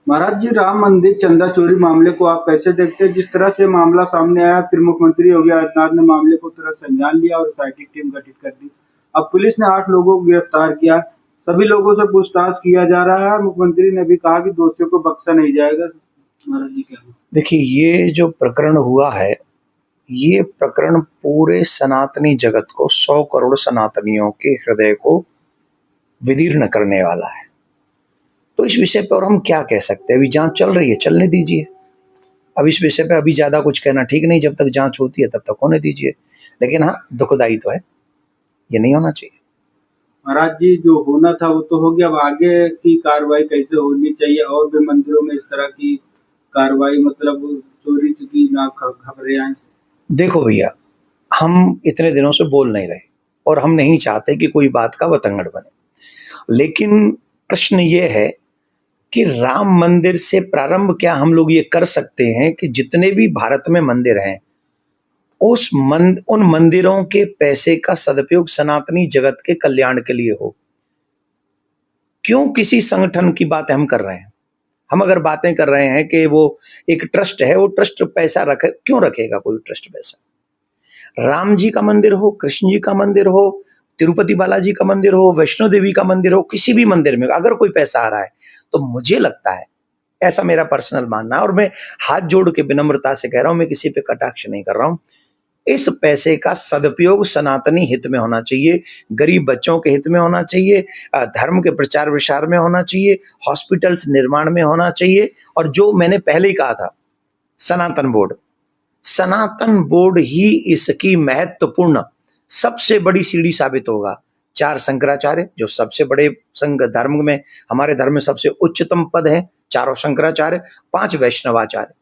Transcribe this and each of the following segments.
महाराज जी, राम मंदिर चंदा चोरी मामले को आप कैसे देखते हैं? जिस तरह से मामला सामने आया, फिर मुख्यमंत्री योगी आदित्यनाथ ने मामले को तुरंत संज्ञान लिया और एसआईटी टीम गठित कर दी। अब पुलिस ने 8 लोगों को गिरफ्तार किया। सभी लोगों से पूछताछ किया जा रहा है। मुख्यमंत्री ने भी कहा कि दोषियों को बख्शा नहीं जाएगा। महाराज जी क्या? देखिए, ये जो प्रकरण हुआ है, ये प्रकरण पूरे सनातनी जगत को, 100 करोड़ सनातनियों के हृदय को विदीर्ण करने वाला है। तो इस विषय पर हम क्या कह सकते हैं? अभी जांच चल रही है, चलने दीजिए। अब इस विषय पे अभी ज्यादा कुछ कहना ठीक नहीं। जब तक जांच होती है तब तक होने दीजिए। लेकिन हाँ, दुखदायी तो है, ये नहीं होना चाहिए। महाराज जी, जो होना था वो तो हो गया। अब आगे की कार्रवाई कैसे होनी चाहिए? और भी मंदिरों में इस तरह की कार्रवाई, मतलब चोरी की ना खबरें आए। देखो भैया, हम इतने दिनों से बोल नहीं रहे और हम नहीं चाहते कि कोई बात का बतंगड़ बने। लेकिन प्रश्न ये है कि राम मंदिर से प्रारंभ क्या हम लोग ये कर सकते हैं कि जितने भी भारत में मंदिर हैं, उन मंदिरों के पैसे का सदुपयोग सनातनी जगत के कल्याण के लिए हो। क्यों किसी संगठन की बात हम कर रहे हैं? हम अगर बातें कर रहे हैं कि वो एक ट्रस्ट है, वो ट्रस्ट पैसा क्यों रखेगा कोई ट्रस्ट पैसा? राम जी का मंदिर हो, कृष्ण जी का मंदिर हो, तिरुपति बालाजी का मंदिर हो, वैष्णो देवी का मंदिर हो, किसी भी मंदिर में अगर कोई पैसा आ रहा है तो मुझे लगता है, ऐसा मेरा पर्सनल मानना है और मैं हाथ जोड़ के विनम्रता से कह रहा हूं, मैं किसी पे कटाक्ष नहीं कर रहा हूं, इस पैसे का सदुपयोग सनातनी हित में होना चाहिए, गरीब बच्चों के हित में होना चाहिए, धर्म के प्रचार विचार में होना चाहिए, हॉस्पिटल्स निर्माण में होना चाहिए। और जो मैंने पहले ही कहा था, सनातन बोर्ड ही इसकी महत्वपूर्ण सबसे बड़ी सीढ़ी साबित होगा। 4 शंकराचार्य, जो सबसे बड़े संघ धर्म में, हमारे धर्म में सबसे उच्चतम पद है, चारों शंकराचार्य, 5 वैष्णवाचार्य,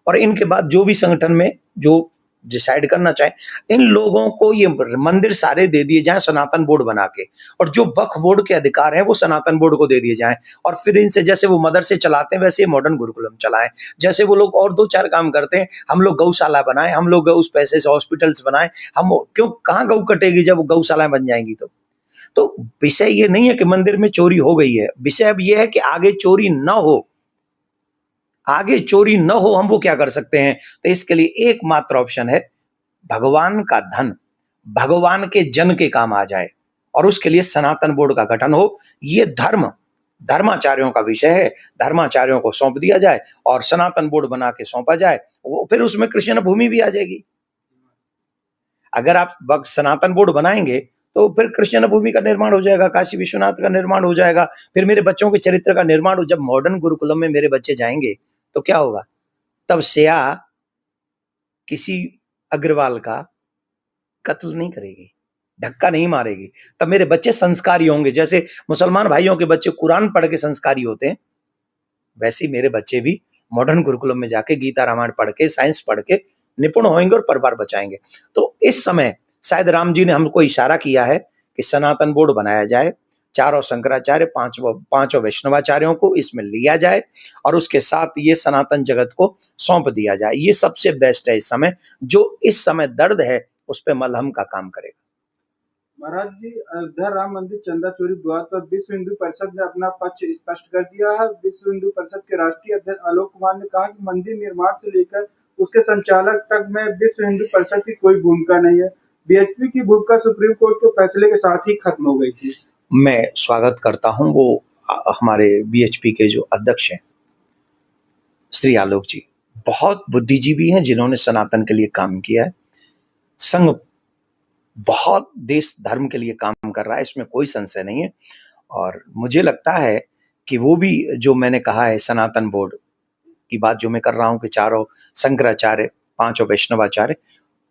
और इनके बाद जो भी संगठन में जो डिसाइड करना चाहे, इन लोगों को ये मंदिर सारे दे दिए जाएं सनातन बोर्ड बना के, और जो वक्फ बोर्ड के अधिकार हैं वो सनातन बोर्ड को दे दिए जाएं, और फिर इनसे जैसे वो मदरसे चलाते हैं वैसे मॉडर्न गुरुकुलम चलाएं, जैसे वो लोग और 2-4 काम करते हैं, हम लोग गौशाला बनाएं, हम लोग उस पैसे से हॉस्पिटल्स बनाएं। हम क्यों, कहाँ गौ कटेगी जब गौशालाएं बन जाएंगी? तो विषय ये नहीं है कि मंदिर में चोरी हो गई है, विषय अब ये है कि आगे चोरी न हो, आगे चोरी न हो। हम वो क्या कर सकते हैं? तो इसके लिए एकमात्र ऑप्शन है, भगवान का धन भगवान के जन के काम आ जाए, और उसके लिए सनातन बोर्ड का गठन हो। ये धर्माचार्यों का विषय है, धर्माचार्यों को सौंप दिया जाए और सनातन बोर्ड बना के सौंपा जाए, वो फिर उसमें कृष्ण भूमि भी आ जाएगी। अगर आप सनातन बोर्ड बनाएंगे तो फिर कृष्ण भूमि का निर्माण हो जाएगा, काशी विश्वनाथ का निर्माण हो जाएगा, फिर मेरे बच्चों के चरित्र का निर्माण हो। जब मॉडर्न गुरुकुलम में मेरे बच्चे जाएंगे तो क्या होगा? तब सिया किसी अग्रवाल का कत्ल नहीं करेगी, धक्का नहीं मारेगी। तब मेरे बच्चे संस्कारी होंगे। जैसे मुसलमान भाइयों के बच्चे कुरान पढ़ के संस्कारी होते हैं, वैसे ही मेरे बच्चे भी मॉडर्न गुरुकुलम में जाके गीता रामायण पढ़ के, साइंस पढ़ के निपुण होंगे और परिवार बचाएंगे। तो इस समय शायद राम जी ने हमको इशारा किया है कि सनातन बोर्ड बनाया जाए, चारों शंकराचार्य, पांचों वैष्णवाचार्यों को इसमें लिया जाए और उसके साथ ये सनातन जगत को सौंप दिया जाए। ये सबसे बेस्ट है इस समय, जो इस समय दर्द है उस पर मलहम का काम करेगा। महाराज जी, अयोध्या राम मंदिर चंदा चोरी विवाद पर विश्व हिंदू परिषद ने अपना पक्ष स्पष्ट कर दिया है। विश्व हिंदू परिषद के राष्ट्रीय अध्यक्ष आलोक कुमार ने कहा कि मंदिर निर्माण से लेकर उसके संचालक तक में विश्व हिंदू परिषद की कोई भूमिका नहीं है। बीएचपी की भूमिका सुप्रीम कोर्ट के फैसले के साथ ही खत्म हो गई थी। मैं स्वागत करता हूं वो हमारे बीएचपी के जो अध्यक्ष हैं श्री आलोक जी, बहुत बुद्धिजीवी हैं जिन्होंने सनातन के लिए काम किया है। संघ बहुत देश धर्म के लिए काम कर रहा है, इसमें कोई संशय नहीं है। और मुझे लगता है कि वो भी, जो मैंने कहा है सनातन बोर्ड की बात जो मैं कर रहा हूं कि चारों शंकराचार्य, 5 वैष्णवाचार्य,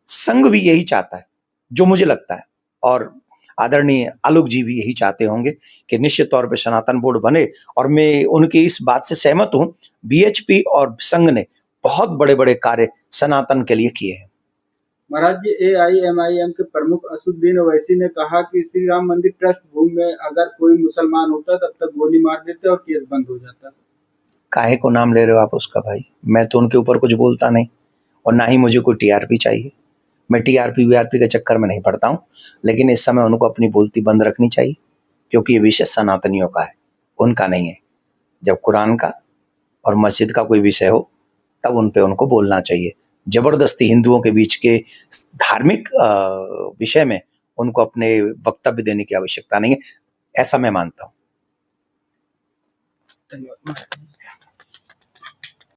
संघ भी यही चाहता है जो मुझे लगता है, और आदरणीय आलोक जी भी यही चाहते होंगे कि निश्चित तौर पे सनातन बोर्ड बने। और मैं उनकी इस बात से सहमत हूं। बीएचपी और संघ ने बहुत बड़े बड़े कार्य सनातन के लिए किए हैं। महाराज जी, एआईएमआईएम के प्रमुख असदुद्दीन ओवैसी ने कहा कि श्री राम मंदिर ट्रस्ट भूमि में अगर कोई मुसलमान होता तब तक गोली मार देते और केस बंद हो जाता। काहे को नाम ले रहे हो आप उसका भाई? मैं तो उनके ऊपर कुछ बोलता नहीं और ना ही मुझे कोई टीआरपी चाहिए। मैं टीआरपी वीआरपी के चक्कर में नहीं पड़ता हूँ, लेकिन इस समय उनको अपनी बोलती बंद रखनी चाहिए, क्योंकि ये विषय सनातनियों का है, उनका नहीं है। जब कुरान का और मस्जिद का कोई विषय हो तब उन पे उनको बोलना चाहिए। जबरदस्ती हिंदुओं के बीच के धार्मिक विषय में उनको अपने वक्तव्य देने की आवश्यकता नहीं है, ऐसा मैं मानता हूँ। धन्यवाद।